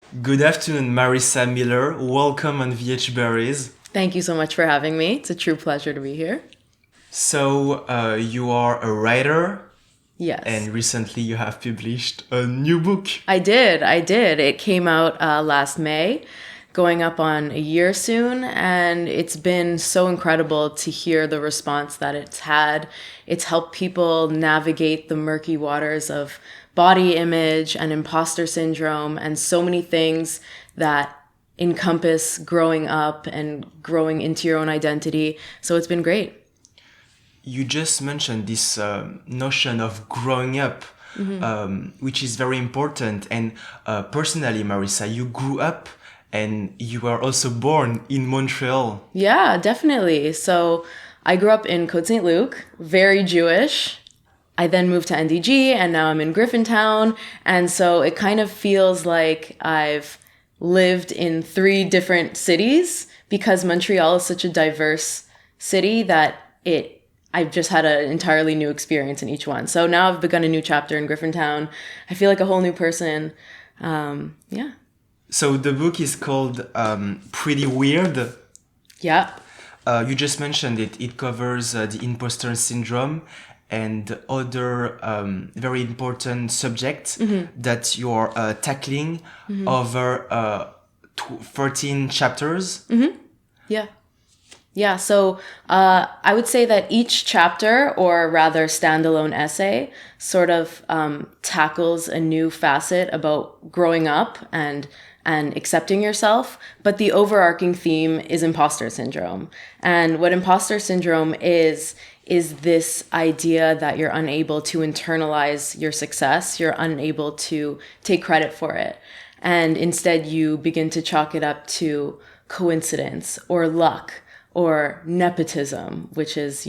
Good afternoon, Marissa Miller. Welcome on VH Berries. Thank you so much for having me. It's a true pleasure to be here. You are a writer, Yes. and recently you have published a new book. I did. It came out last May, going up on a year soon, and it's been so incredible to hear the response that it's had. It's helped people navigate the murky waters of body image and imposter syndrome and so many things that encompass growing up and growing into your own identity. So it's been great. You just mentioned this notion of growing up, which is very important. And personally, Marissa, you grew up and you were also born in Montreal. Yeah, definitely. So I grew up in Côte St. Luc, very Jewish. I then moved to NDG and now I'm in Griffintown. And so it kind of feels like I've lived in three different cities because Montreal is such a diverse city that I've just had an entirely new experience in each one. So now I've begun a new chapter in Griffintown. I feel like a whole new person. Yeah. So the book is called Pretty Weird. Yeah. You just mentioned it. It covers the imposter syndrome and other very important subjects that you're tackling over 13 chapters. Yeah. Yeah, so I would say that each chapter, or rather standalone essay, sort of tackles a new facet about growing up and accepting yourself. But the overarching theme is imposter syndrome. And what imposter syndrome is this idea that you're unable to internalize your success, you're unable to take credit for it. And instead you begin to chalk it up to coincidence or luck or nepotism, which is,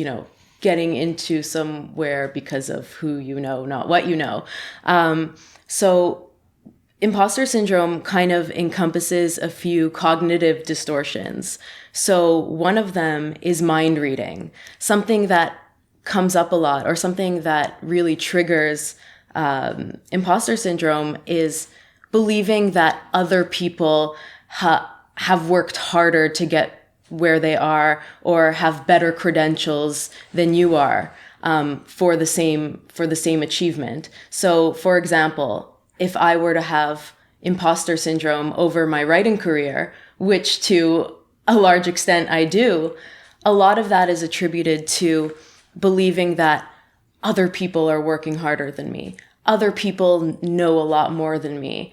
getting into somewhere because of who you know, not what you know. So imposter syndrome kind of encompasses a few cognitive distortions. So one of them is mind reading, something that comes up a lot or something that really triggers imposter syndrome is believing that other people have worked harder to get where they are or have better credentials than you are for the same achievement. So, for example, if I were to have imposter syndrome over my writing career, which to a large extent I do, a lot of that is attributed to believing that other people are working harder than me. Other people know a lot more than me.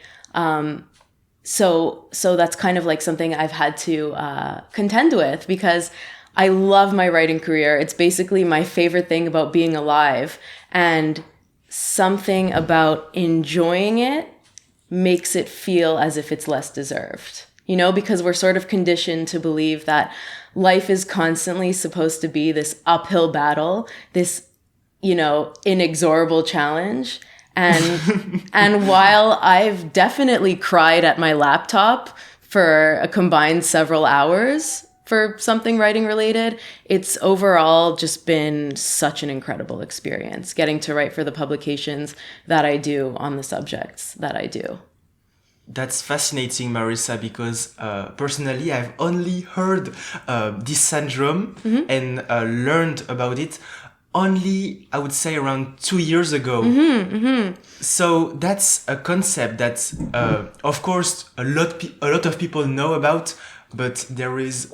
So that's kind of like something I've had to contend with because I love my writing career. It's basically my favorite thing about being alive. And something about enjoying it makes it feel as if it's less deserved. Because we're sort of conditioned to believe that life is constantly supposed to be this uphill battle, this, inexorable challenge. And while I've definitely cried at my laptop for a combined several hours for something writing related, it's overall just been such an incredible experience getting to write for the publications that I do on the subjects that I do. That's fascinating, Marissa, because personally I've only heard this syndrome and learned about it only, I would say, around 2 years ago. So that's a concept that, of course, a lot of people know about, but there is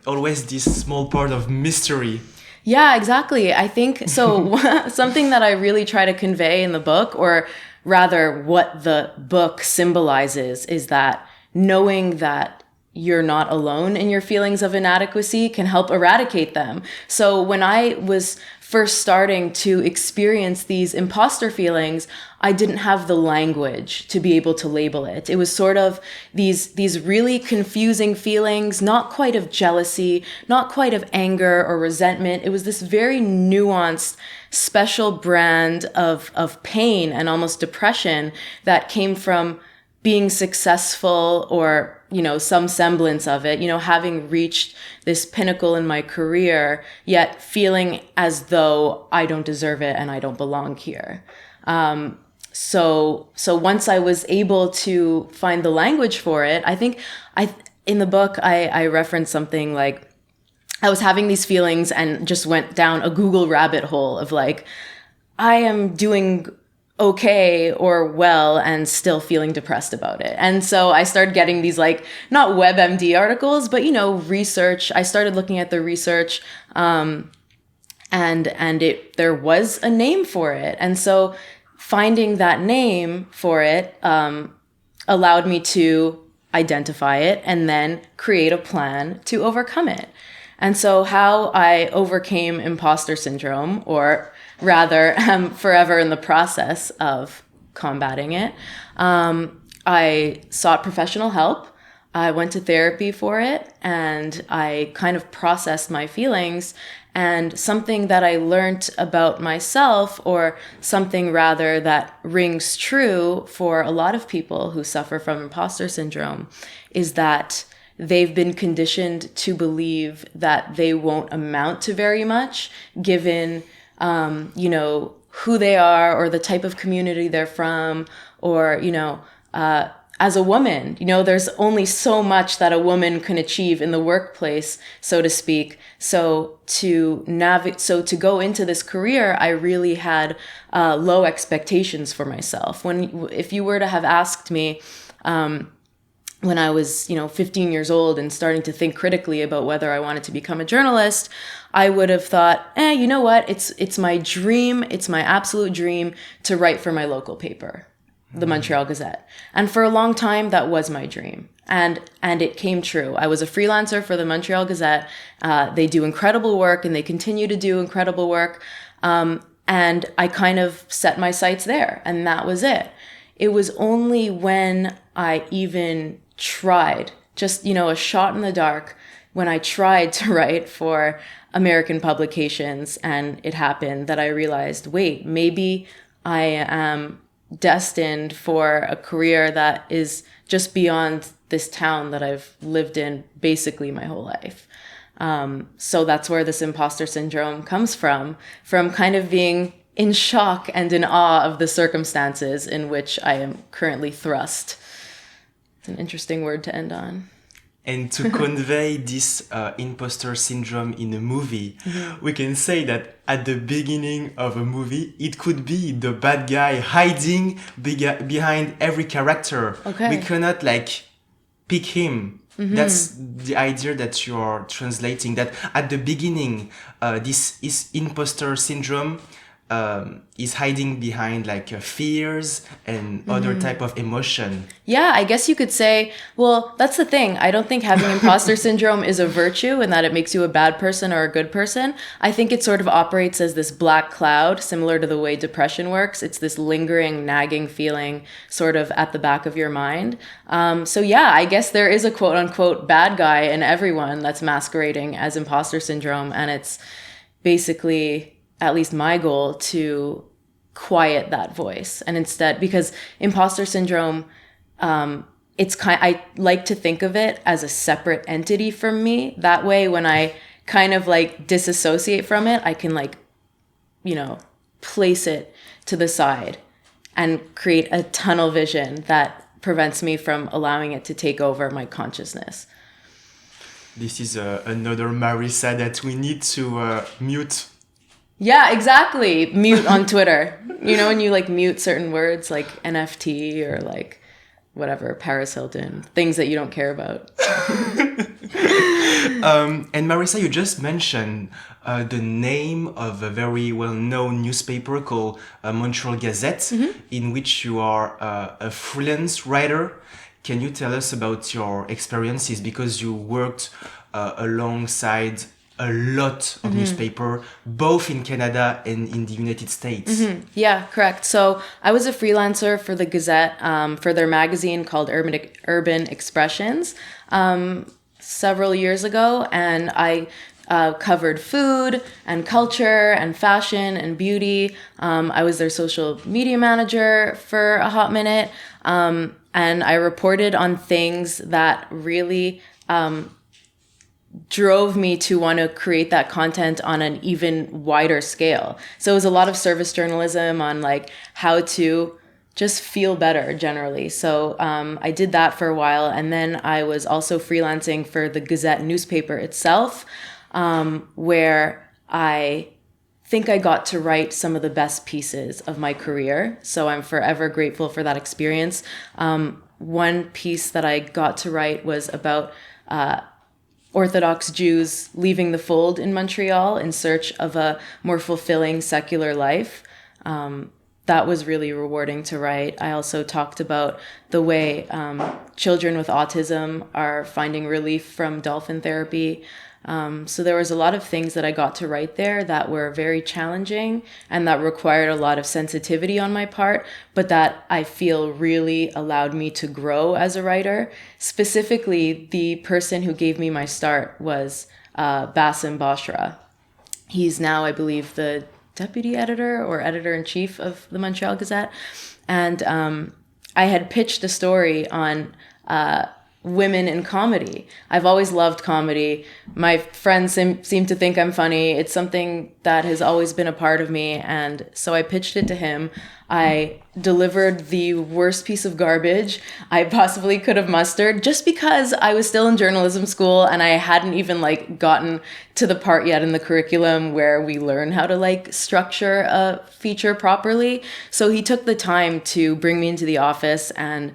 always this small part of mystery. Yeah, exactly. I think so. Something that I really try to convey in the book, or rather what the book symbolizes, is that knowing that you're not alone in your feelings of inadequacy can help eradicate them. So when I was first starting to experience these imposter feelings, I didn't have the language to be able to label it. It was sort of these really confusing feelings, not quite of jealousy, not quite of anger or resentment. It was this very nuanced, special brand of pain and almost depression that came from being successful or, some semblance of it, having reached this pinnacle in my career, yet feeling as though I don't deserve it and I don't belong here. so once I was able to find the language for it, I think in the book I referenced something like I was having these feelings and just went down a Google rabbit hole of like, I am doing okay or well and still feeling depressed about it. And so I started getting these like, not WebMD articles, but, research. I started looking at the research, and there was a name for it. And so finding that name for it, allowed me to identify it and then create a plan to overcome it. And so how I overcame imposter syndrome, or rather am forever in the process of combating it, I sought professional help. I went to therapy for it, and I kind of processed my feelings. And something that I learned about myself, or something rather that rings true for a lot of people who suffer from imposter syndrome, is that they've been conditioned to believe that they won't amount to very much given, who they are or the type of community they're from, or, as a woman, there's only so much that a woman can achieve in the workplace, so to speak. So to go into this career, I really had low expectations for myself. If you were to have asked me, when I was, 15 years old and starting to think critically about whether I wanted to become a journalist, I would have thought, you know what? It's my dream. It's my absolute dream to write for my local paper, the Montreal Gazette. And for a long time, that was my dream. And it came true. I was a freelancer for the Montreal Gazette. They do incredible work, and they continue to do incredible work. And I kind of set my sights there, and that was it. It was only when I even tried, just, a shot in the dark, when I tried to write for American publications and it happened, that I realized, wait, maybe I am destined for a career that is just beyond this town that I've lived in basically my whole life. So that's where this imposter syndrome comes from kind of being in shock and in awe of the circumstances in which I am currently thrust. It's an interesting word to end on. And to convey this imposter syndrome in a movie, we can say that at the beginning of a movie, it could be the bad guy hiding behind every character. Okay. We cannot pick him. That's the idea that you're translating, that at the beginning, this is imposter syndrome is hiding behind fears and other type of emotion. Yeah, I guess you could say, well, that's the thing. I don't think having imposter syndrome is a virtue and that it makes you a bad person or a good person. I think it sort of operates as this black cloud, similar to the way depression works. It's this lingering, nagging feeling sort of at the back of your mind. So yeah, I guess there is a quote unquote bad guy in everyone that's masquerading as imposter syndrome. And it's basically, at least my goal, to quiet that voice. And instead, because imposter syndrome, I like to think of it as a separate entity from me. That way, when I kind of disassociate from it, I can place it to the side and create a tunnel vision that prevents me from allowing it to take over my consciousness. This is another Marissa that we need to mute. Yeah, exactly. Mute on Twitter. When you mute certain words like NFT or whatever, Paris Hilton, things that you don't care about. And Marissa, you just mentioned the name of a very well-known newspaper called Montreal Gazette, in which you are a freelance writer. Can you tell us about your experiences? Because you worked alongside a lot of newspaper, both in Canada and in the United States. Yeah, correct. So I was a freelancer for the Gazette, for their magazine called Urban Expressions, several years ago. And I covered food and culture and fashion and beauty. I was their social media manager for a hot minute. And I reported on things that really drove me to want to create that content on an even wider scale. So it was a lot of service journalism on how to just feel better generally. So I did that for a while, and then I was also freelancing for the Gazette newspaper itself, where I think I got to write some of the best pieces of my career. So I'm forever grateful for that experience. One piece that I got to write was about Orthodox Jews leaving the fold in Montreal in search of a more fulfilling secular life. That was really rewarding to write. I also talked about the way children with autism are finding relief from dolphin therapy. So there was a lot of things that I got to write there that were very challenging and that required a lot of sensitivity on my part, but that I feel really allowed me to grow as a writer. Specifically, the person who gave me my start was Bassem Bashra. He's now, I believe, the deputy editor or editor-in-chief of the Montreal Gazette. And I had pitched a story on women in comedy. I've always loved comedy. My friends seem to think I'm funny. It's something that has always been a part of me. And so I pitched it to him. I delivered the worst piece of garbage I possibly could have mustered, just because I was still in journalism school and I hadn't even gotten to the part yet in the curriculum where we learn how to structure a feature properly. So he took the time to bring me into the office and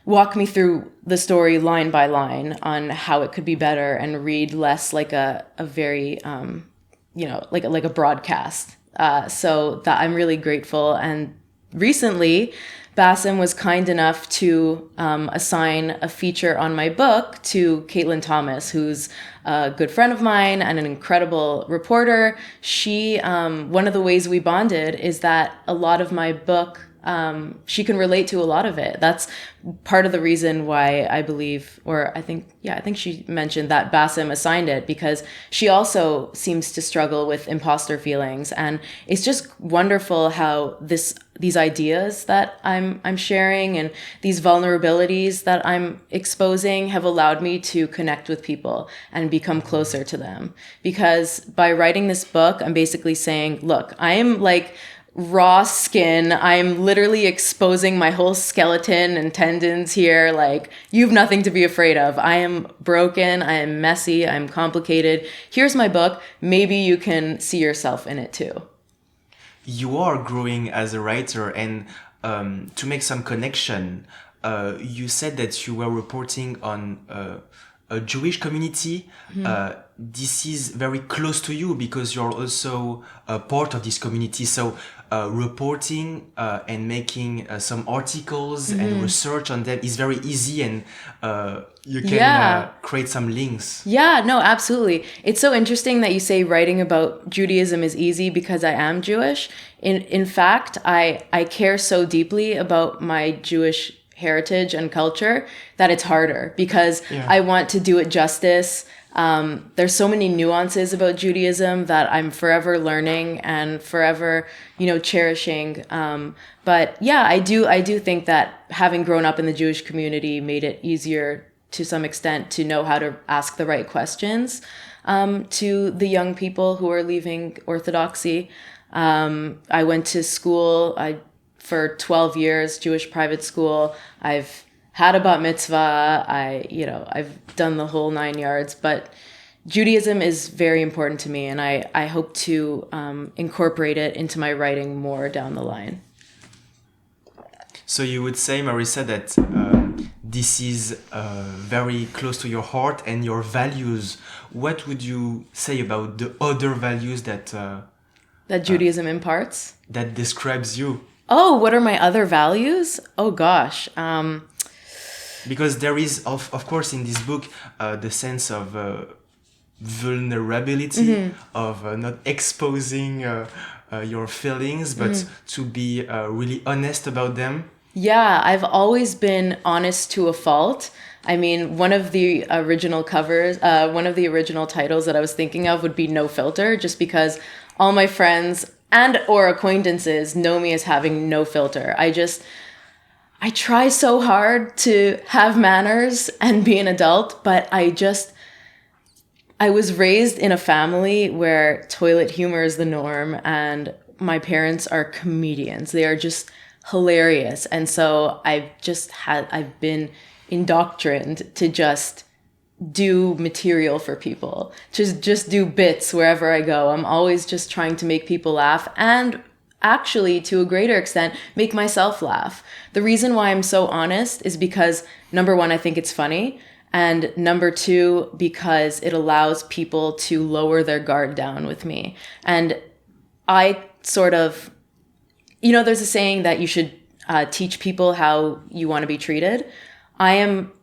walk me through the story line by line on how it could be better and read less like a very, like a broadcast. So that I'm really grateful. And recently, Bassem was kind enough to assign a feature on my book to Caitlin Thomas, who's a good friend of mine and an incredible reporter. She, one of the ways we bonded is that a lot of my book, she can relate to a lot of it. That's part of the reason why I believe, or I think she mentioned that Bassem assigned it, because she also seems to struggle with imposter feelings. And it's just wonderful how these ideas that I'm sharing and these vulnerabilities that I'm exposing have allowed me to connect with people and become closer to them. Because by writing this book, I'm basically saying, look, I am raw skin. I'm literally exposing my whole skeleton and tendons here. You have nothing to be afraid of. I am broken. I am messy. I'm complicated. Here's my book. Maybe you can see yourself in it too. You are growing as a writer, and to make some connection, you said that you were reporting on a Jewish community. Mm-hmm. This is very close to you because you're also a part of this community. So reporting and making some articles and research on them is very easy, and you can create some links. Yeah, no, absolutely. It's so interesting that you say writing about Judaism is easy because I am Jewish. In fact, I care so deeply about my Jewish heritage and culture that it's harder because I want to do it justice. There's so many nuances about Judaism that I'm forever learning and forever, cherishing. But yeah, I do think that having grown up in the Jewish community made it easier to some extent to know how to ask the right questions to the young people who are leaving Orthodoxy. I went to school for 12 years, Jewish private school. I've had a bat mitzvah. I've done the whole 9 yards, but Judaism is very important to me, and I hope to incorporate it into my writing more down the line. So you would say, Marissa, that this is very close to your heart and your values. What would you say about the other values that Judaism imparts? That describes you? Oh, what are my other values? Oh gosh. Because there is, of course, in this book, the sense of vulnerability, of not exposing your feelings, but to be really honest about them. Yeah, I've always been honest to a fault. I mean, one of the original titles that I was thinking of would be No Filter, just because all my friends and or acquaintances know me as having no filter. I try so hard to have manners and be an adult, but I was raised in a family where toilet humor is the norm, and my parents are comedians. They are just hilarious. And so I've been indoctrined to just do material for people, just do bits wherever I go. I'm always just trying to make people laugh, and actually, to a greater extent, make myself laugh. The reason why I'm so honest is because, number one, I think it's funny, and number two, because it allows people to lower their guard down with me. And I sort of, there's a saying that you should teach people how you want to be treated. I am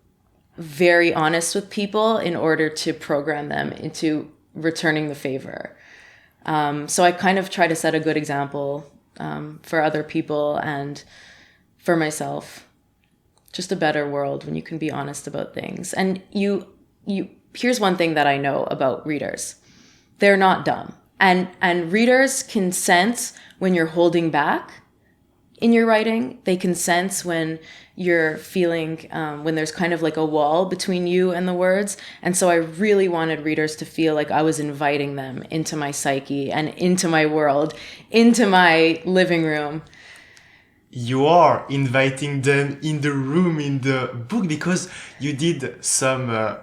very honest with people in order to program them into returning the favor. So I kind of try to set a good example for other people and for myself. Just a better world when you can be honest about things. And here's one thing that I know about readers. They're not dumb. And readers can sense when you're holding back in your writing. They can sense when you're feeling, when there's kind of like a wall between you and the words. And so I really wanted readers to feel like I was inviting them into my psyche and into my world, into my living room. You are inviting them in the room, in the book, because you did some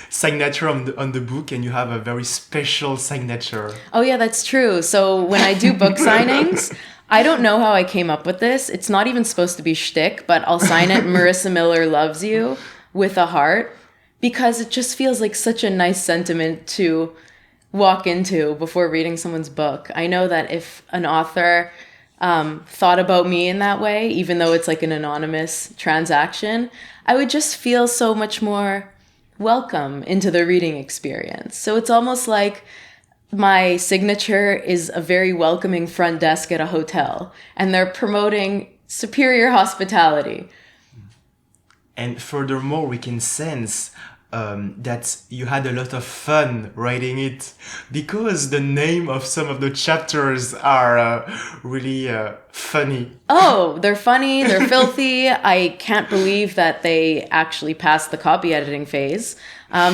signature on the book, and you have a very special signature. Oh yeah, that's true. So when I do book signings, I don't know how I came up with this. It's not even supposed to be shtick, but I'll sign it Marissa Miller loves you with a heart, because it just feels like such a nice sentiment to walk into before reading someone's book. I know that if an author thought about me in that way, even though it's like an anonymous transaction, I would just feel so much more welcome into the reading experience. So it's almost like my signature is a very welcoming front desk at a hotel, and they're promoting superior hospitality. And furthermore, we can sense that you had a lot of fun writing it, because the name of some of the chapters are really funny. Oh, they're funny, they're filthy. I can't believe that they actually passed the copy editing phase.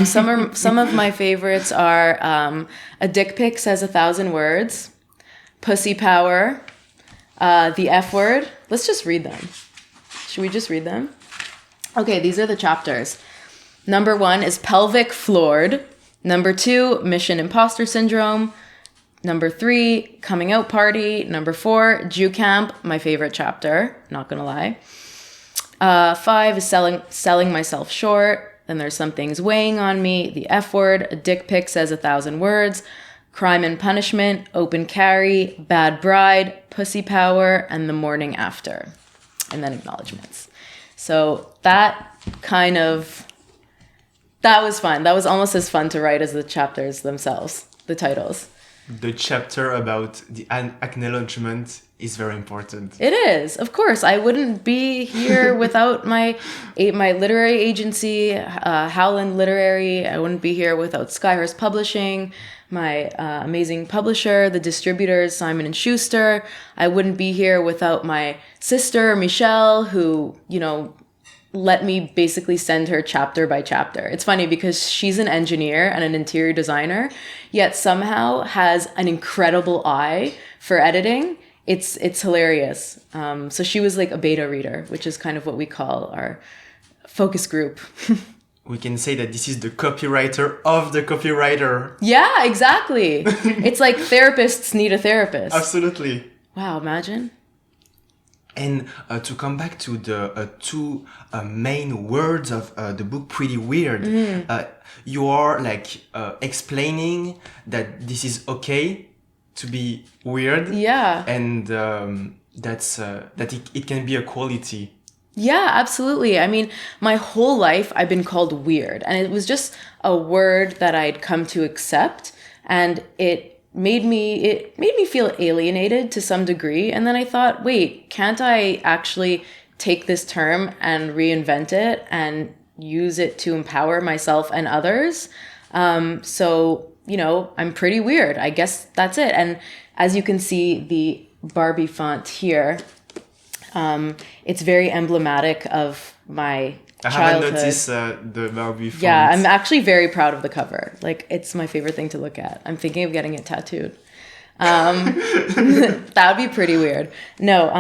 Some of my favorites are A Dick Pic Says 1,000 Words, Pussy Power, The F Word. Let's just read them. Should we just read them? Okay, these are the chapters. Number 1 is Pelvic Floored. Number 2, Mission Imposter Syndrome. Number 3, Coming Out Party. Number 4, Jew Camp, my favorite chapter, not gonna lie. 5 is Selling Myself Short. Then there's Some Things Weighing on Me, The F Word, A Dick Pic Says 1,000 Words, Crime and Punishment, Open Carry, Bad Bride, Pussy Power, and The Morning After. And then acknowledgements. So that was fun. That was almost as fun to write as the chapters themselves, the titles. The chapter about the acknowledgement is very important. It is, of course. I wouldn't be here without my literary agency, Howland Literary. I wouldn't be here without Skyhurst Publishing, my amazing publisher, the distributors, Simon & Schuster. I wouldn't be here without my sister, Michelle, who, let me basically send her chapter by chapter. It's funny because she's an engineer and an interior designer, yet somehow has an incredible eye for editing. It's hilarious. So she was like a beta reader, which is kind of what we call our focus group. We can say that this is the copywriter of the copywriter. Yeah, exactly. It's like therapists need a therapist. Absolutely. Wow, imagine. And to come back to the two main words of the book, pretty weird, you are like explaining that this is okay to be weird. Yeah. And that it can be a quality. Yeah, absolutely. I mean, my whole life I've been called weird, and it was just a word that I'd come to accept, and it made me feel alienated to some degree. And then I thought, wait, can't I actually take this term and reinvent it and use it to empower myself and others? So, I'm pretty weird. I guess that's it. And as you can see, the Barbie font here, it's very emblematic of my childhood. I haven't noticed the Barbie font. Yeah, I'm actually very proud of the cover. Like, it's my favorite thing to look at. I'm thinking of getting it tattooed. That would be pretty weird. No,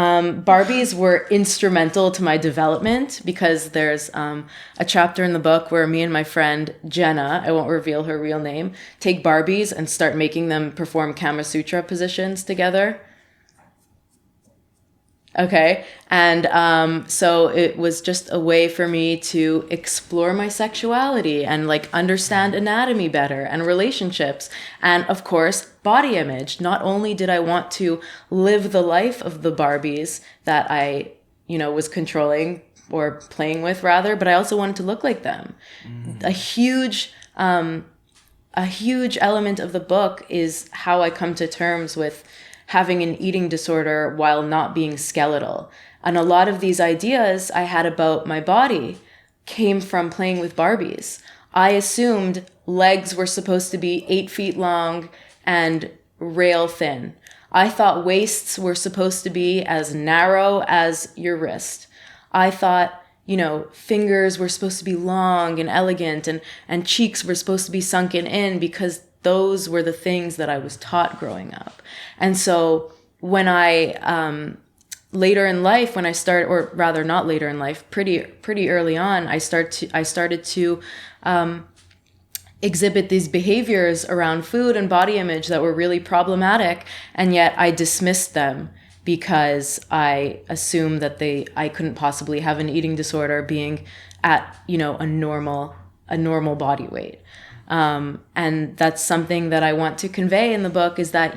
Barbies were instrumental to my development because there's a chapter in the book where me and my friend Jenna, I won't reveal her real name, take Barbies and start making them perform Kama Sutra positions together. Okay. And so it was just a way for me to explore my sexuality and like understand anatomy better and relationships. And of course, body image. Not only did I want to live the life of the Barbies that I, was controlling or playing with rather, but I also wanted to look like them. A huge element of the book is how I come to terms with having an eating disorder while not being skeletal. And a lot of these ideas I had about my body came from playing with Barbies. I assumed legs were supposed to be 8 feet long and rail thin. I thought waists were supposed to be as narrow as your wrist. I thought, fingers were supposed to be long and elegant and cheeks were supposed to be sunken in because those were the things that I was taught growing up. And so when I, later in life, when I started, or rather not later in life, pretty early on, I started to exhibit these behaviors around food and body image that were really problematic. And yet I dismissed them because I assumed that I couldn't possibly have an eating disorder being at, a normal body weight. And that's something that I want to convey in the book is that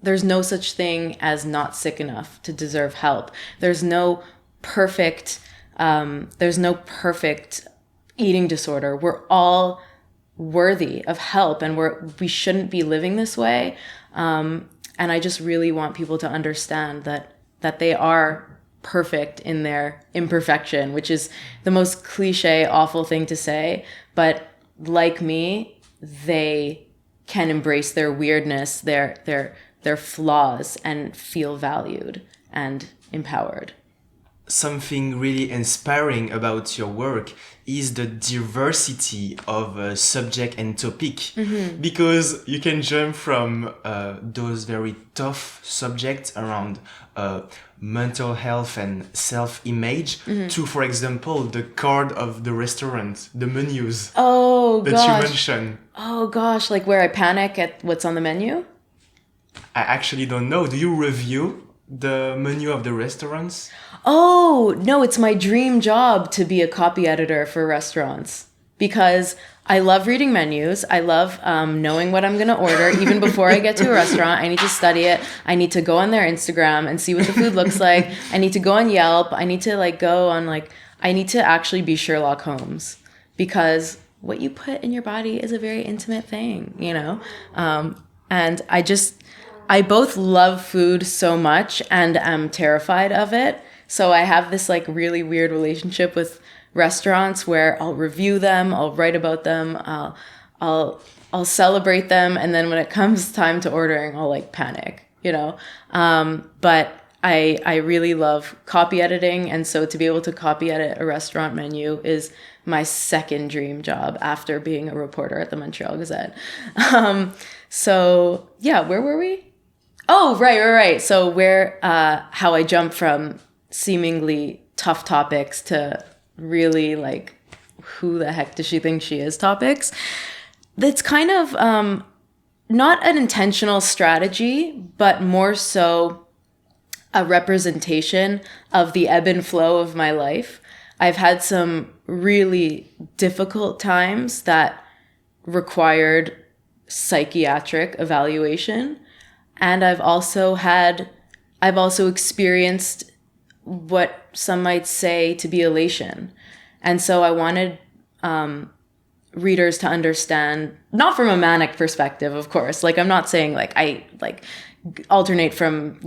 there's no such thing as not sick enough to deserve help. There's no perfect eating disorder. We're all worthy of help and we shouldn't be living this way. And I just really want people to understand that they are perfect in their imperfection, which is the most cliche, awful thing to say, but like me, they can embrace their weirdness, their flaws, and feel valued and empowered. Something really inspiring about your work is the diversity of subject and topic, because you can jump from those very tough subjects around mental health and self-image to, for example, the card of the restaurant, the menus that you mentioned. Oh gosh, like where I panic at what's on the menu? I actually don't know. Do you review the menu of the restaurants? Oh, no, it's my dream job to be a copy editor for restaurants because I love reading menus. I love knowing what I'm going to order. Even before I get to a restaurant, I need to study it. I need to go on their Instagram and see what the food looks like. I need to go on Yelp. I need to I need to actually be Sherlock Holmes because what you put in your body is a very intimate thing, and I both love food so much and am terrified of it. So I have this really weird relationship with restaurants where I'll review them, I'll write about them, I'll celebrate them, and then when it comes time to ordering, I'll panic, But I really love copy editing, and so to be able to copy edit a restaurant menu is my second dream job after being a reporter at the Montreal Gazette. So yeah, where were we? Oh, right. So how I jumped from seemingly tough topics to really who the heck does she think she is topics. That's kind of not an intentional strategy, but more so a representation of the ebb and flow of my life. I've had some really difficult times that required psychiatric evaluation. And I've also experienced what some might say to be elation. And so I wanted readers to understand, not from a manic perspective, of course. I'm not saying I alternate from,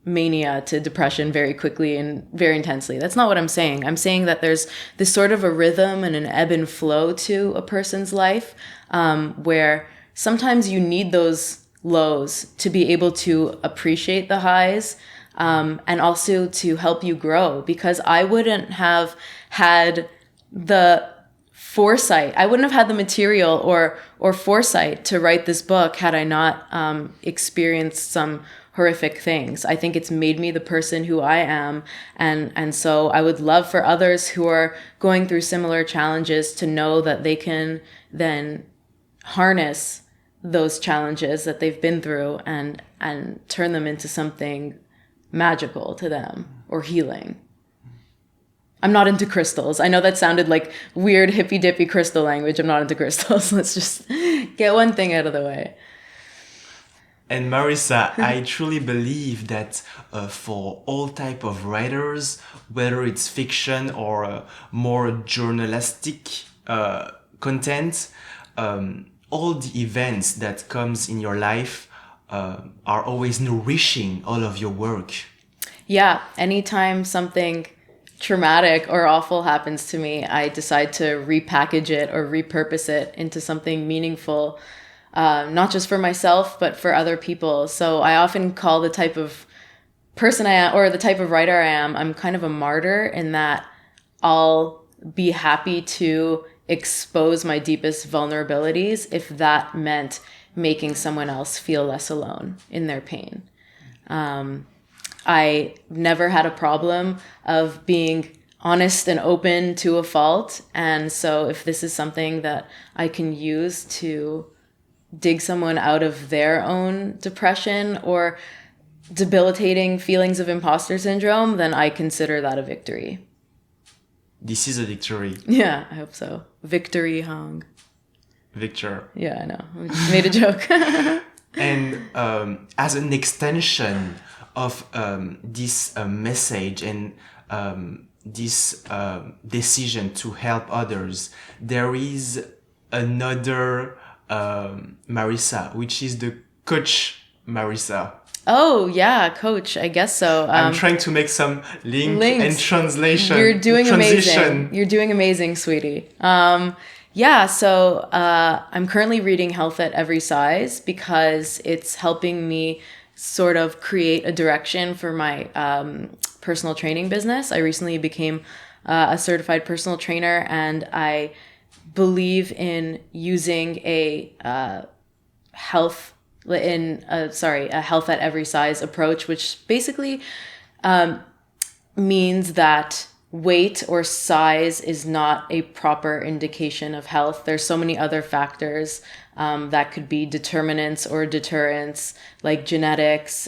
mania to depression very quickly and very intensely. That's not what I'm saying. I'm saying that there's this sort of a rhythm and an ebb and flow to a person's life where sometimes you need those lows to be able to appreciate the highs and also to help you grow, because I wouldn't have had the foresight. I wouldn't have had the material or foresight to write this book had I not experienced some horrific things. I think it's made me the person who I am, and so I would love for others who are going through similar challenges to know that they can then harness those challenges that they've been through and turn them into something magical to them or healing. I'm not into crystals. I know that sounded like weird hippy dippy crystal language. I'm not into crystals. Let's just get one thing out of the way. And Marissa, I truly believe that for all type of writers, whether it's fiction or more journalistic content, all the events that comes in your life are always nourishing all of your work. Yeah, anytime something traumatic or awful happens to me, I decide to repackage it or repurpose it into something meaningful, not just for myself, but for other people. So I often call the type of person I am, or the type of writer I am, I'm kind of a martyr in that I'll be happy to expose my deepest vulnerabilities if that meant making someone else feel less alone in their pain. I never had a problem of being honest and open to a fault. And so if this is something that I can use to dig someone out of their own depression or debilitating feelings of imposter syndrome, then I consider that a victory. This is a victory. Yeah, I hope so. Victory Hong. Victor. Yeah, I know. I just made a joke. And as an extension of this message and this decision to help others, there is another Marissa, which is the coach Marissa. Oh, yeah, coach. I guess so. I'm trying to make some links and translation. You're doing transition. amazing. You're doing amazing, sweetie. Yeah, so I'm currently reading Health at Every Size because it's helping me sort of create a direction for my personal training business. I recently became a certified personal trainer, and I believe in using a health at every size approach, which basically means that weight or size is not a proper indication of health. There's so many other factors that could be determinants or deterrents, like genetics,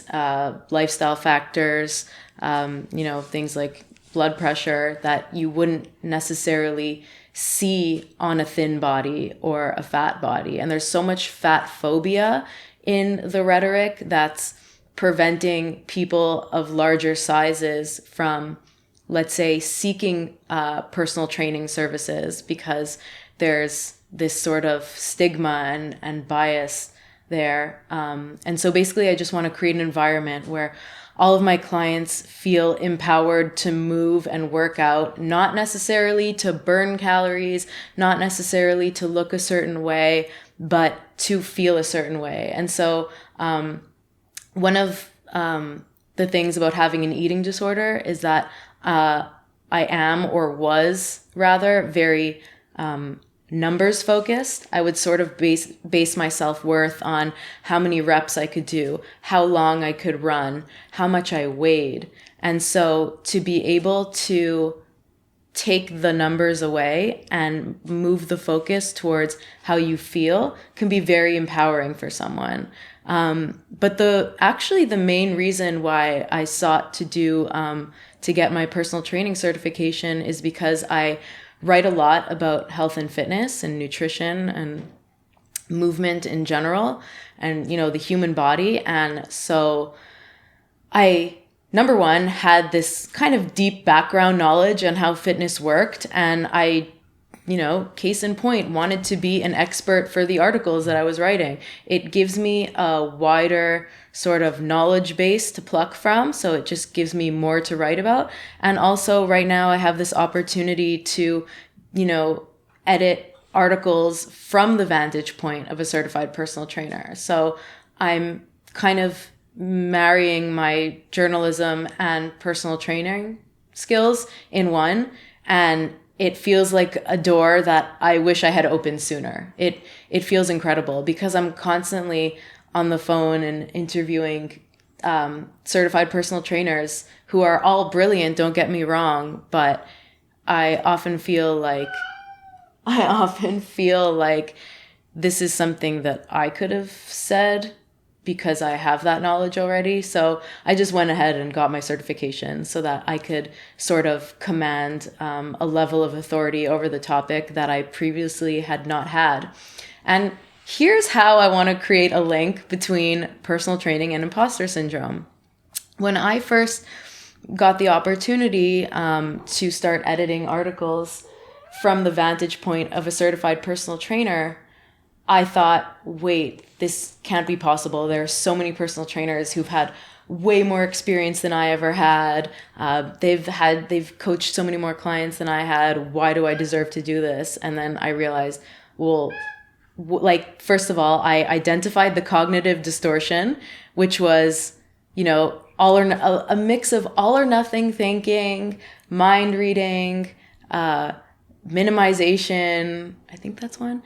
lifestyle factors, things like blood pressure that you wouldn't necessarily see on a thin body or a fat body. And there's so much fat phobia in the rhetoric that's preventing people of larger sizes from, let's say, seeking personal training services because there's this sort of stigma and bias there. And so basically, I just want to create an environment where all of my clients feel empowered to move and work out, not necessarily to burn calories, not necessarily to look a certain way, but to feel a certain way. And so one of the things about having an eating disorder is that I am, or was rather, very numbers focused. I would sort of base my self-worth on how many reps I could do, how long I could run, how much I weighed. And so to be able to take the numbers away and move the focus towards how you feel can be very empowering for someone. But the main reason why I sought to get my personal training certification is because I write a lot about health and fitness and nutrition and movement in general and, the human body. And so I, number one, had this kind of deep background knowledge on how fitness worked. And I, case in point, wanted to be an expert for the articles that I was writing. It gives me a wider sort of knowledge base to pluck from. So it just gives me more to write about. And also right now I have this opportunity to, edit articles from the vantage point of a certified personal trainer. So I'm kind of marrying my journalism and personal training skills in one. And it feels like a door that I wish I had opened sooner. It feels incredible because I'm constantly on the phone and interviewing certified personal trainers who are all brilliant, don't get me wrong, but I often feel like this is something that I could have said because I have that knowledge already. So I just went ahead and got my certification so that I could sort of command a level of authority over the topic that I previously had not had. And here's how I want to create a link between personal training and imposter syndrome. When I first got the opportunity to start editing articles from the vantage point of a certified personal trainer, I thought, wait, this can't be possible. There are so many personal trainers who've had way more experience than I ever had. They've coached so many more clients than I had. Why do I deserve to do this? And then I realized, well, first of all, I identified the cognitive distortion, which was, a mix of all or nothing thinking, mind reading, minimization. I think that's one.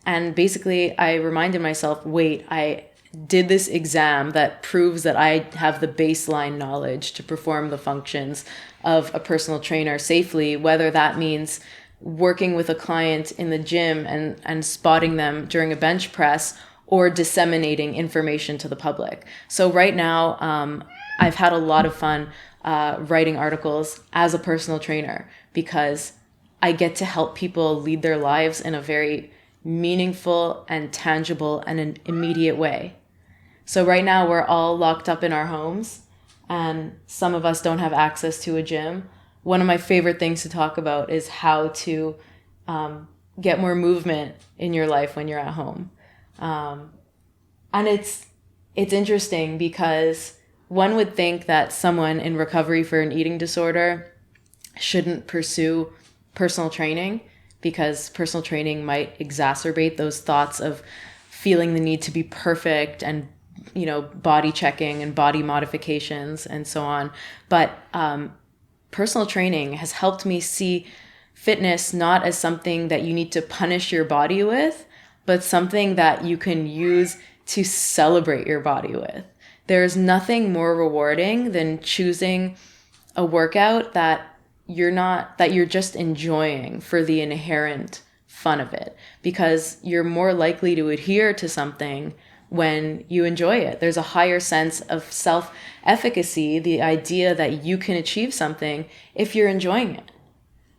And basically, I reminded myself, wait, I did this exam that proves that I have the baseline knowledge to perform the functions of a personal trainer safely, whether that means working with a client in the gym and spotting them during a bench press or disseminating information to the public. So right now, I've had a lot of fun writing articles as a personal trainer because I get to help people lead their lives in a very meaningful and tangible and an immediate way. So right now we're all locked up in our homes and some of us don't have access to a gym. One of my favorite things to talk about is how to get more movement in your life when you're at home. And it's interesting because one would think that someone in recovery for an eating disorder shouldn't pursue personal training because personal training might exacerbate those thoughts of feeling the need to be perfect and, body checking and body modifications and so on. But personal training has helped me see fitness not as something that you need to punish your body with, but something that you can use to celebrate your body with. There's nothing more rewarding than choosing a workout that you're just enjoying for the inherent fun of it, because you're more likely to adhere to something when you enjoy it. There's a higher sense of self-efficacy, the idea that you can achieve something if you're enjoying it,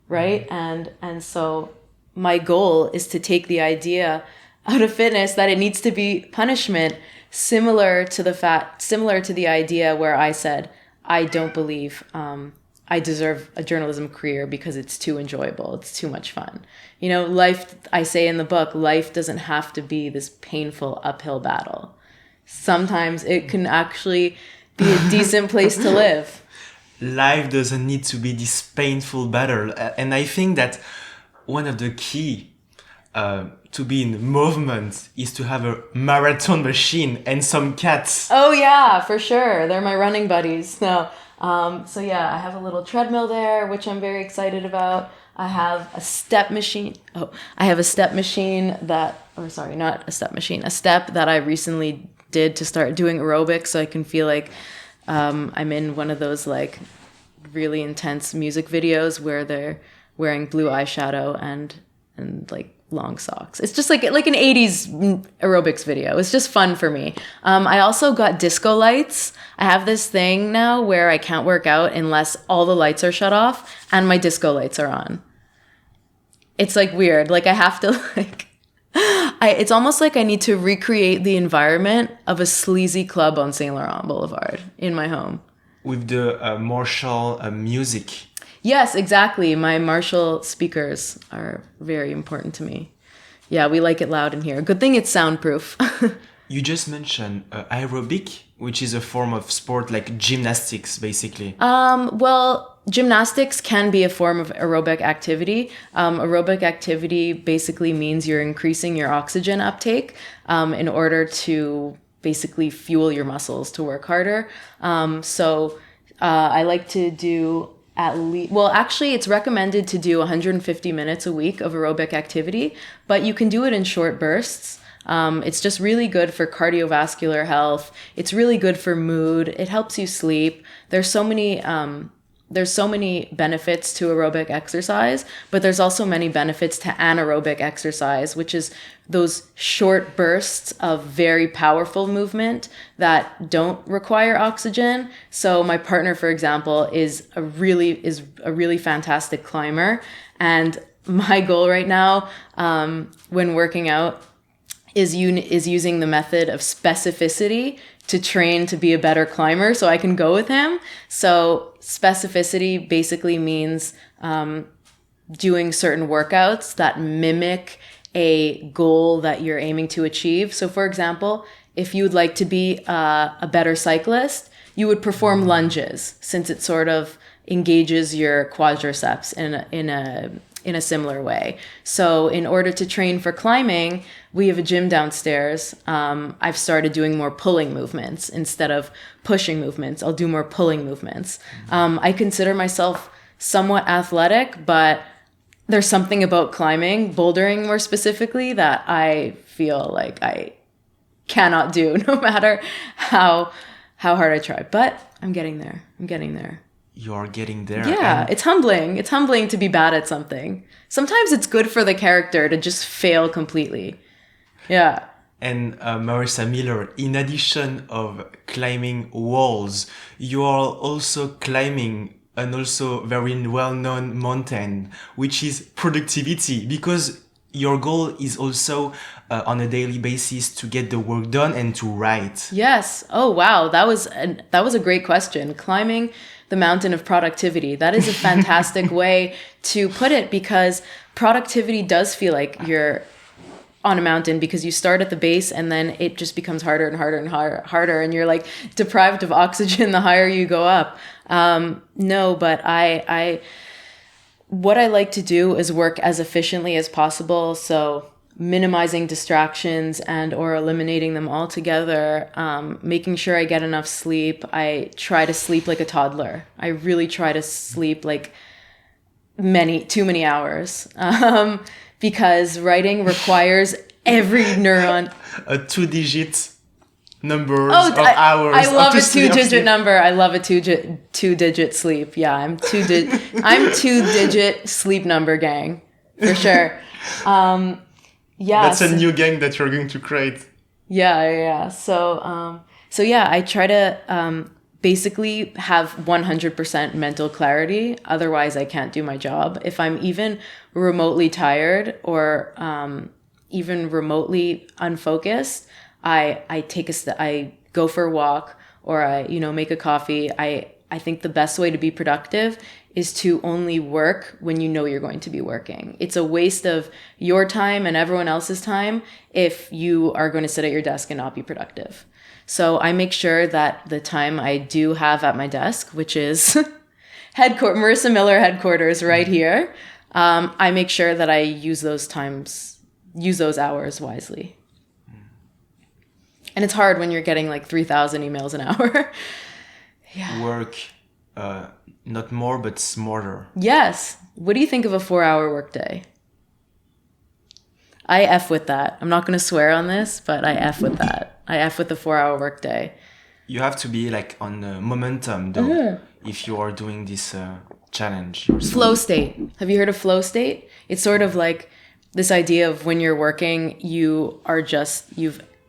right? And so my goal is to take the idea out of fitness that it needs to be punishment, similar to the idea where I said, I don't believe I deserve a journalism career because it's too enjoyable. It's too much fun. Life, I say in the book, life doesn't have to be this painful uphill battle. Sometimes it can actually be a decent place to live. Life doesn't need to be this painful battle. And I think that one of the key to be in movement is to have a marathon machine and some cats. Oh yeah, for sure. They're my running buddies. No. So yeah, I have a little treadmill there, which I'm very excited about. I have a step machine. A step that I recently did to start doing aerobics so I can feel like I'm in one of those like really intense music videos where they're wearing blue eyeshadow and like long socks. It's just like an 80s aerobics video. It's just fun for me. I also got disco lights. I have this thing now where I can't work out unless all the lights are shut off and my disco lights are on. It's like weird. Like I have to it's almost like I need to recreate the environment of a sleazy club on Saint Laurent Boulevard in my home. With the Marshall music. Yes, exactly. My Marshall speakers are very important to me. Yeah, we like it loud in here. Good thing it's soundproof. You just mentioned aerobic, which is a form of sport like gymnastics, basically. Well, gymnastics can be a form of aerobic activity. Aerobic activity basically means you're increasing your oxygen uptake in order to basically fuel your muscles to work harder. So I like to do at least, well, actually, it's recommended to do 150 minutes a week of aerobic activity, but you can do it in short bursts. It's just really good for cardiovascular health. It's really good for mood. It helps you sleep. There's so many benefits to aerobic exercise, but there's also many benefits to anaerobic exercise, which is those short bursts of very powerful movement that don't require oxygen. So my partner, for example, is a really fantastic climber, and my goal right now, when working out, is using the method of specificity to train to be a better climber so I can go with him. So specificity basically means doing certain workouts that mimic a goal that you're aiming to achieve. So for example, if you would like to be a better cyclist, you would perform lunges, since it sort of engages your quadriceps in a similar way. So in order to train for climbing, we have a gym downstairs. I've started doing more pulling movements instead of pushing movements. I'll do more pulling movements. I consider myself somewhat athletic, but there's something about climbing, bouldering more specifically, that I feel like I cannot do no matter how hard I try. But I'm getting there. You're getting there. Yeah, it's humbling. It's humbling to be bad at something. Sometimes it's good for the character to just fail completely. Yeah. And Marissa Miller, in addition of climbing walls, you are also climbing an also very well-known mountain, which is productivity, because your goal is also on a daily basis to get the work done and to write. Yes. Oh, wow. That was a great question. Climbing the mountain of productivity. That is a fantastic way to put it, because productivity does feel like you're on a mountain, because you start at the base and then it just becomes harder and harder and harder, and you're like deprived of oxygen the higher you go up. No, but what I like to do is work as efficiently as possible. So minimizing distractions and or eliminating them altogether, making sure I get enough sleep. I try to sleep like a toddler. I really try to sleep like too many hours, because writing requires every neuron. A 2-digit numbers of hours. I love a 2-digit number. I love a two-digit sleep. Yeah, I'm 2-digit sleep number gang for sure. Yeah, that's a new gang that you're going to create. Yeah. So yeah, I try to basically have 100% mental clarity. Otherwise, I can't do my job. If I'm even remotely tired or even remotely unfocused, I go for a walk, or I make a coffee. I think the best way to be productive is to only work when you know you're going to be working. It's a waste of your time and everyone else's time if you are going to sit at your desk and not be productive. So I make sure that the time I do have at my desk, which is Marissa Miller headquarters right here, I make sure that I use those hours wisely. And it's hard when you're getting like 3,000 emails an hour. Yeah. Work, not more, but smarter. Yes. What do you think of a 4-hour workday? I F with that. I'm not going to swear on this, but I F with that. I F with the 4-hour workday. You have to be like on momentum, though, if you are doing this challenge. Flow state. Have you heard of flow state? It's sort of like this idea of when you're working, you've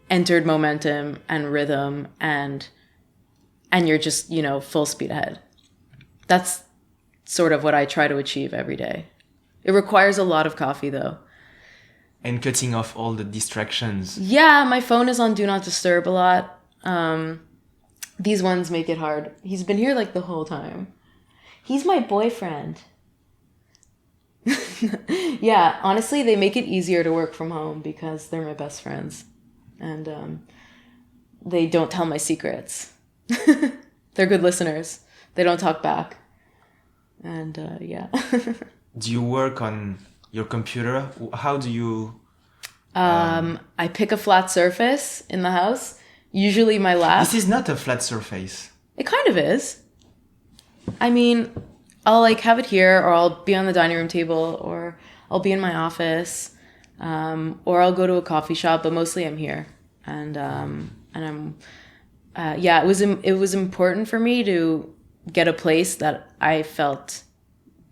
entered momentum and rhythm, and you're just, full speed ahead. That's sort of what I try to achieve every day. It requires a lot of coffee, though. And cutting off all the distractions. Yeah, my phone is on Do Not Disturb a lot. These ones make it hard. He's been here like the whole time. He's my boyfriend. Yeah, honestly, they make it easier to work from home because they're my best friends. And they don't tell my secrets. They're good listeners. They don't talk back. And yeah. Do you work on your computer? How do you... I pick a flat surface in the house. Usually my lap. This is not a flat surface. It kind of is. I mean, I'll like have it here, or I'll be on the dining room table, or I'll be in my office, or I'll go to a coffee shop. But mostly I'm here, and I'm yeah. It was important for me to get a place that I felt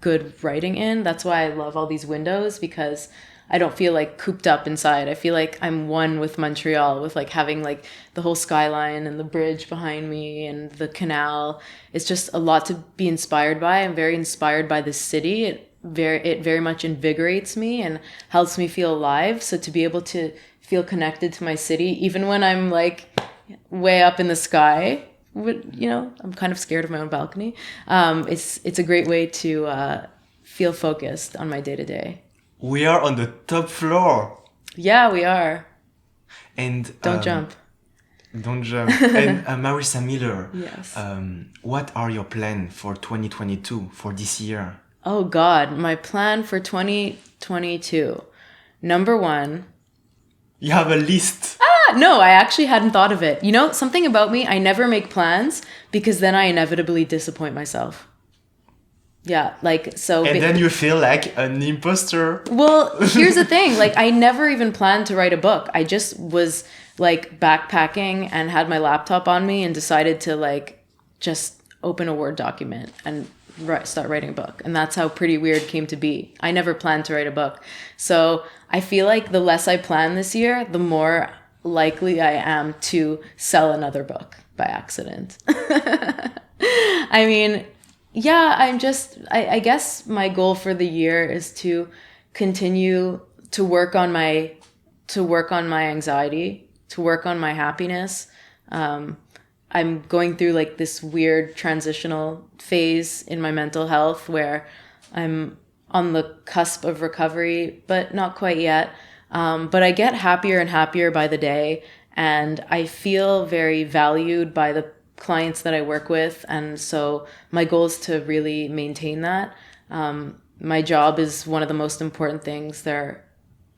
good writing in. That's why I love all these windows, because I don't feel like cooped up inside. I feel like I'm one with Montreal, with like having like the whole skyline and the bridge behind me and the canal. It's just a lot to be inspired by. I'm very inspired by this city. It very much invigorates me and helps me feel alive. So to be able to feel connected to my city, even when I'm like way up in the sky, I'm kind of scared of my own balcony. It's a great way to feel focused on my day to day. We are on the top floor. Yeah, we are. And don't jump. Don't jump. And Marissa Miller. Yes. What are your plans for 2022, for this year? Oh God, my plan for 2022. Number one. You have a list. No, I actually hadn't thought of it. You know, something about me, I never make plans because then I inevitably disappoint myself. Yeah, like, so... And then you feel like an imposter. Well, here's the thing. Like, I never even planned to write a book. I just was, like, backpacking and had my laptop on me and decided to, like, just open a Word document and start writing a book. And that's how Pretty Weird came to be. I never planned to write a book. So I feel like the less I plan this year, the more likely I am to sell another book by accident. I mean... Yeah, I guess my goal for the year is to continue to work on my anxiety, to work on my happiness. I'm going through like this weird transitional phase in my mental health where I'm on the cusp of recovery, but not quite yet. But I get happier and happier by the day, and I feel very valued by the clients that I work with, and so my goal is to really maintain that. My job is one of the most important things that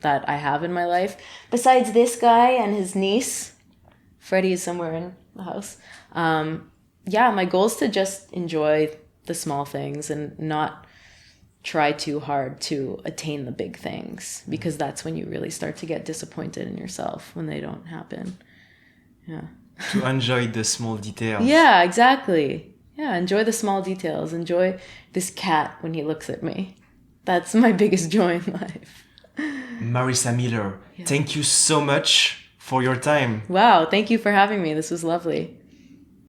I have in my life. Besides this guy and his niece, Freddie is somewhere in the house. My goal is to just enjoy the small things and not try too hard to attain the big things, because that's when you really start to get disappointed in yourself when they don't happen. Yeah. To enjoy the small details. Yeah, exactly. Yeah, enjoy the small details. Enjoy this cat when he looks at me. That's my biggest joy in life. Marissa Miller, Thank you so much for your time. Wow, thank you for having me. This was lovely.